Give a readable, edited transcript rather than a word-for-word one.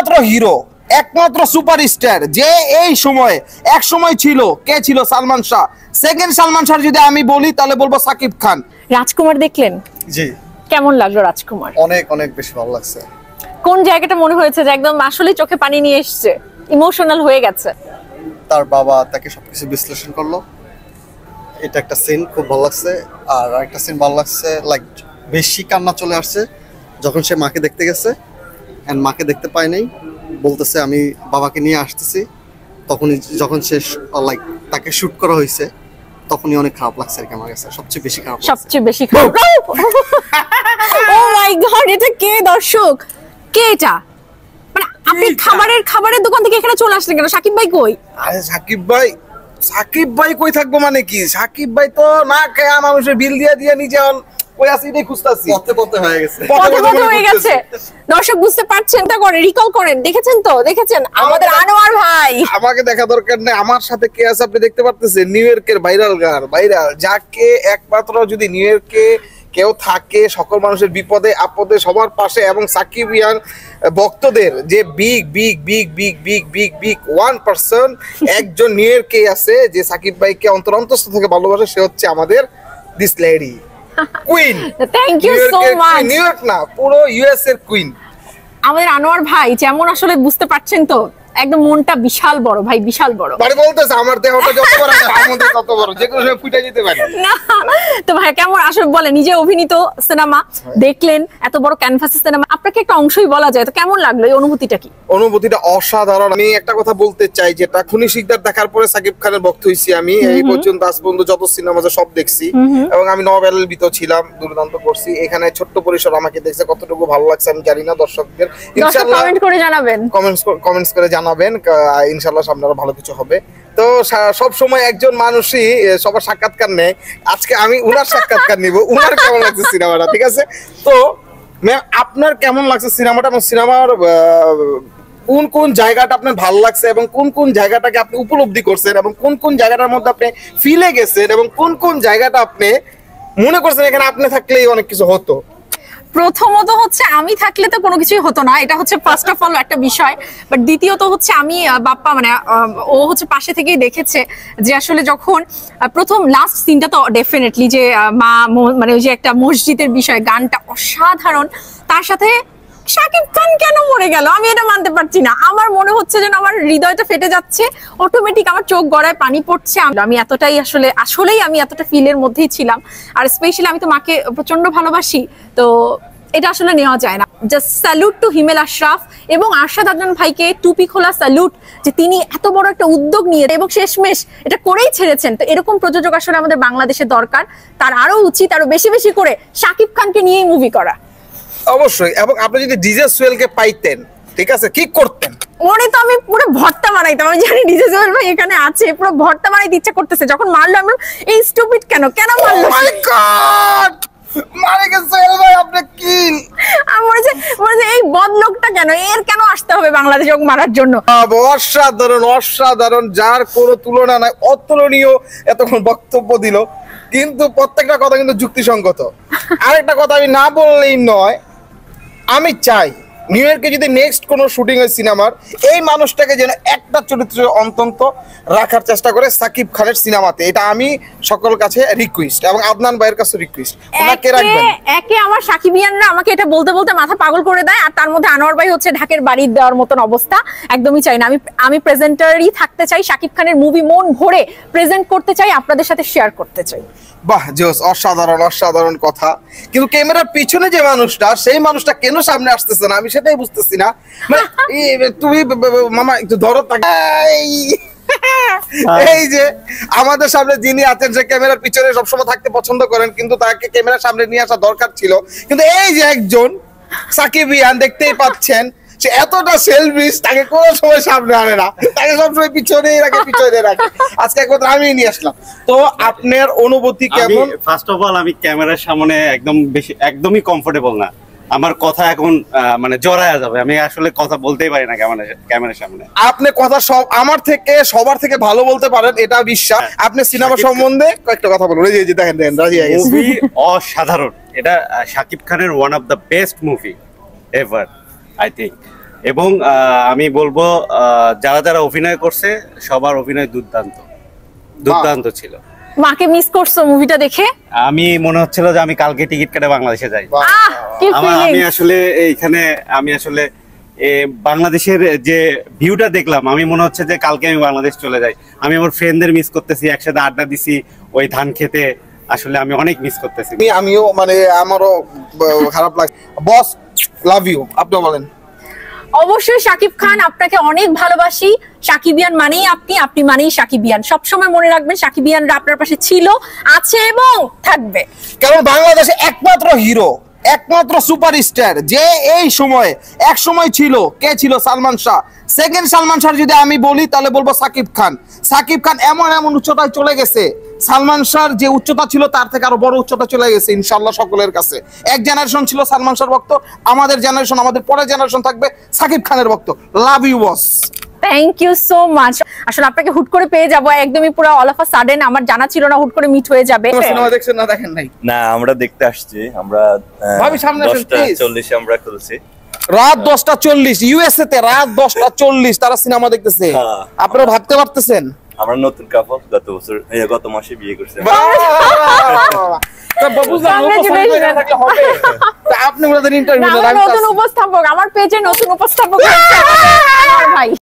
একমাত্র হিরো, একমাত্র সুপারস্টার যে এই সময় এক সময় ছিল, কে ছিল? সালমান শাহ। সেকেন্ড সালমান শাহ যদি আমি বলি তাহলে বলবো সাকিব খান। রাজকুমার দেখলেন? জি, কেমন লাগলো রাজকুমার? অনেক অনেক বেশি ভালো লাগছে। কোন জায়গাটা মনে হয়েছে যে একদম আসলে চোখে পানি নিয়ে এসেছে, ইমোশনাল হয়ে গেছে? তার বাবা তাকে সবকিছু বিশ্লেষণ করলো, এটা একটা সিন খুব ভালো লাগছে। আর একটা সিন ভালো লাগছে, লাইক বেশি কান্না চলে আসছে যখন সে মাকে দেখতে গেছে এন্ড মাকে দেখতে পায় নাই, বলতেছে আমি বাবাকে নিয়ে আসতেছি। তখনই যখন সে লাইক তাকে শুট করা হয়েছে তখনই অনেক খারাপ লাগছে আর কি। আমার কাছে সবচেয়ে বেশি খারাপ লাগছে। সবচেয়ে বেশি খারাপ। ও মাই গড, এটা কে দর্শক? কে এটা? মানে আপনি খাবারের দোকান থেকে এখানে চলে আসলেন কেন? সাকিব ভাই কই? আরে সাকিব ভাই কই থাকবো মানে কি? সাকিব ভাই তো না খেয়া মানুষের বিল দিয়ে নিজে কই আছে এটাই খুঁজতাছি। পথে হয়ে গেছে, পথে হয়ে গেছে। দর্শক বুঝতে পারছেন? তা করে রিকল করেন, দেখেছেন তো? দেখেছেন আমাদের আনোয়ার ভাই। আমাকে দেখা দরকার নেই, আমার সাথে কে আছে আপনি দেখতে পারতেছেন। নিউ ইয়র্কের ভাইরাল যাকে একমাত্র যদি নিউ ইয়র্কে কেউ থাকে সকল মানুষের বিপদে আপদে সবার পাশে, এবং সাকিবিয়ান ভক্তদের যে big big big big big big big 1% একজন নিউ ইয়র্কে আছে যে সাকিব ভাইকে অন্তরস্থ থেকে ভালোবাসে, সে হচ্ছে আমাদের this lady queen. Thank you so much. New York না, পুরো ইউএস এর কুইন আমাদের আনোয়ার ভাই। যেমন আসলে বুঝতে পারছেন তো, একদম মনটা বিশাল বড় ভাই, বিশাল বড়। মানে বলতেছে আমার দেহটা যত বড় আমার মনটা তত বড়, যে কোনো সময় ফুটে যেতে পারে। না তো ভাই কেমন আসলে বলে, নিজে অভিনীত সিনেমা দেখলেন, এত বড় ক্যানভাসের সিনেমা, আপনাকে একটা অংশই বলা যায়, তো কেমন লাগলো? এই অনুভূতিটা কি? অনুভূতিটা অসাধারণ। আমি একটা কথা বলতে চাই, যেটা খুনি শিকদার দেখার পরে সাকিব খানের ভক্ত হইছি আমি। এই পর্যন্ত আজ পর্যন্ত যত সিনেমা আছে সব দেখছি, এবং আমি নভেল ভিতর ছিলাম, দুর্দান্ত করছি। এখানে ছোট্ট পরিসর আমাকে দেখছে, কতটুকু ভালো লাগছে আমি জানি না। দর্শকদের ইনশাআল্লাহ কমেন্ট করে জানাবেন, কমেন্টস করে জানাবেন। ইনশাআল্লাহ সামনে আরো ভালো কিছু হবে। তো সব সময় একজন মানুষই সবার সাক্ষাৎকার নেয়, আজকে আমি উনার সাক্ষাৎকার নিব। উনার কেমন লাগছে সিনেমাটা, ঠিক আছে? তো ম্যাম আপনার কেমন লাগছে সিনেমাটা, এবং সিনেমার কোন কোন জায়গাটা আপনার ভালো লাগছে, এবং কোন কোন জায়গাটাকে আপনি উপলব্ধি করছেন, এবং কোন কোন জায়গাটার মধ্যে আপনি ফিলে গেছেন, এবং কোন কোন জায়গাটা আপনি মনে করছেন এখানে আপনি থাকলেই অনেক কিছু হতো? প্রথমত হচ্ছে আমি থাকলে তো কোনো কিছুই হতো না, এটা হচ্ছে ফার্স্ট অফ অল একটা বিষয়। বাট দ্বিতীয়ত হচ্ছে আমি বাপ্পা মানে ও হচ্ছে পাশে থেকেই দেখেছে যে আসলে যখন প্রথম লাস্ট সিনটা, তো ডেফিনেটলি যে মা মানে ওই যে একটা মসজিদের বিষয়, গানটা অসাধারণ। তার সাথে শাকিব খান কেন মরে গেল আমি এটা মানতে পারছি না। আমার মনে হচ্ছে যেন আমার হৃদয়টা ফেটে যাচ্ছে, অটোমেটিক আমার চোখ গড়ায় পানি পড়ছে। আমি এতটাই আসলেই আমি এতটা ফিলের মধ্যেই ছিলাম। আর স্পেশালি আমি তো মাকে প্রচন্ড ভালোবাসি, তো এটা আসলে নেওয়া যায় না। জাস্ট স্যালুট টু হিমেল আশরাফ এবং আরশাদ আদনান ভাইকে, টুপি খোলা স্যালুট, যে তিনি এত বড় একটা উদ্যোগ নিয়ে এবং শেষমেশ এটা করেই ছেড়েছেন। তো এরকম প্রযোজক আসলে আমাদের বাংলাদেশে দরকার। তার আরো উচিত আরো বেশি বেশি করে শাকিব খানকে নিয়েই মুভি করা। অবশ্যই। এবং আপনি যদি ডিজে সোহেলকে পাইতেন, ঠিক আছে, কি করতেন? ওরে তো আমি পুরো ভর্তা বানাইতাম। আমি জানি ডিজে সোহেল ভাই এখানে আছে, পুরো ভর্তা বানাইতে ইচ্ছা করতেছে। যখন মারলো আমি এই স্টুপিড কেন মারলো? মাই গড, মারে গেছে সোহেল ভাই, আপনি কি? আমি বলেছে এই বদলোকটা কেন, এর কেন আসতে হবে বাংলাদেশে ওকে মারার জন্য? অসাধারণ অসাধারণ, যার কোনো তুলনা নাই, অতুলনীয় এতক্ষণ বক্তব্য দিল, কিন্তু প্রত্যেকটা কথা কিন্তু যুক্তিসঙ্গত। আরেকটা কথা আমি না বললেই নয়, আমি চাই নিউ ইয়র্কে যদি নেক্সট কোনো শুটিং হয় সিনেমার, এই মানুষটাকে যেন একটা চরিত্র অন্তত রাখার চেষ্টা করে সাকিব খানের সিনেমাতে। এটা আমি সকল কাছে রিকোয়েস্ট, এবং আদনান ভাইয়ের কাছে রিকোয়েস্ট, ওনাকে রাখবেন। একে আমার সাকিবিয়ানরা আমাকে এটা বলতে বলতে মাথা পাগল করে দেয়, আর তার মধ্যে আনোয়ার ভাই হচ্ছে ঢাকের বাড়ি দেওয়ার মতন অবস্থা। একদমই চাই না। আমি প্রেজেন্টারই থাকতে চাই, সাকিব খানের মুভি মন ভরে প্রেজেন্ট করতে চাই, আপনাদের সাথে শেয়ার করতে চাই। বাহ জোস, অসাধারণ অসাধারণ কথা। কিন্তু ক্যামেরার পিছনে যে মানুষটা, সেই মানুষটা কেন সামনে আসতেছে না আমি সেটাই বুঝতেছি না। মানে তুমি মামা একটু ধরো তাকে। এই যে আমাদের সামনে যিনি আছেন, সে ক্যামেরার পিছনে সবসময় থাকতে পছন্দ করেন, কিন্তু তাকে ক্যামেরার সামনে নিয়ে আসা দরকার ছিল। কিন্তু এই যে একজন সাকিবিয়ান, দেখতেই পাচ্ছেন, সে এতটা সেলফিশ, তাকে কোনো সময় সামনে আনে না, তাকে সবসময় পিছনেই রাখে। আজকে একমাত্র আমি নিয়ে আসলাম। তো আপনার অনুভূতি কেমন? ফার্স্ট অফ অল আমি ক্যামেরার সামনে একদমই কমফোর্টেবল না। আমার কথা এখন মানে জড়ায়া যাবে, আমি আসলে কথা বলতেই পারি না ক্যামেরার সামনে। আপনি কথা সবার থেকে ভালো বলতে পারেন, এটা বিশ্বাস। আপনি সিনেমা সম্বন্ধে কয়েকটা কথা বলুন। এই যে দেখেন রাজি হয়ে গেছে। মুভি অসাধারণ, এটা শাকিব খানের one of the best movie ever I think. এবং আমি বলবো যারা যারা অভিনয় করছে সবার অভিনয় দুর্দান্ত দুর্দান্ত ছিল। মাকে মিস করছো মুভিটা দেখে? আমি মনে হচ্ছিল যে আমি কালকে টিকিট কেটে বাংলাদেশে যাই। আহ কি আমি ফিলিং! আসলে এইখানে আমি আসলে বাংলাদেশের যে ভিউটা দেখলাম, আমি মনে হচ্ছে যে কালকে আমি বাংলাদেশ চলে যাই। আমি আমার ফ্রেন্ডদের মিস করতেছি, একসাথে আড্ডা দিছি ওই ধান খেতে, আসলে আমি অনেক মিস করতেছি। আমিও মানে আমারও খারাপ লাগে। বস লাভ ইউ, আপনি বলেন। অবশ্যই শাকিব খান, আপনাকে অনেক ভালোবাসি। সাকিবিয়ান মানেই আপনি, আপনি মানেই সাকিবিয়ান। সবসময় মনে রাখবেন সাকিবিয়ানরা আপনার পাশে ছিল, আছে এবং থাকবে। কারণ বাংলাদেশে একমাত্র হিরো, একমাত্র সুপারস্টার যে এই সময় এক সময় ছিল, কে ছিল? সালমান শাহ। সেকেন্ড সালমান শাহ যদি আমি বলি তাহলে বলবো সাকিব খান। সাকিব খান এমন এমন উচ্চতায় চলে গেছে, সালমান শাহর যে উচ্চতা ছিল তার থেকে আরো বড় উচ্চতা চলে গেছে ইনশাআল্লাহ সকলের কাছে। এক জেনারেশন ছিল সালমান শাহর ভক্ত, আমাদের জেনারেশন, আমাদের পরের জেনারেশন থাকবে সাকিব খানের ভক্ত। Love you boss. Thank you so much. আসলে আপনাকে হুট করে পেয়ে যাবো একদমই পুরো অল অফ আ সাডেন, আমার জানা ছিল না হুট করে মিট হয়ে যাবে। সিনেমা দেখছেন না দেখেন নাই? না, আমরা দেখতে আসছি। আমরা ভাবি সামনে আসেন, please। 10:40 আমরা খুলছি। রাত 10:40 ইউএসএ তে, রাত 10:40 তারা সিনেমা দেখতেছে। হ্যাঁ। আপনারা ভাবতে পারতেছেন? আমরা নতুন কাপল, গত মাসে বিয়ে করছি। আপনি ওদের ইন্টারভিউ না, আমার নতুন উপস্থাপক, আমার পেজে নতুন উপস্থাপক ভাই।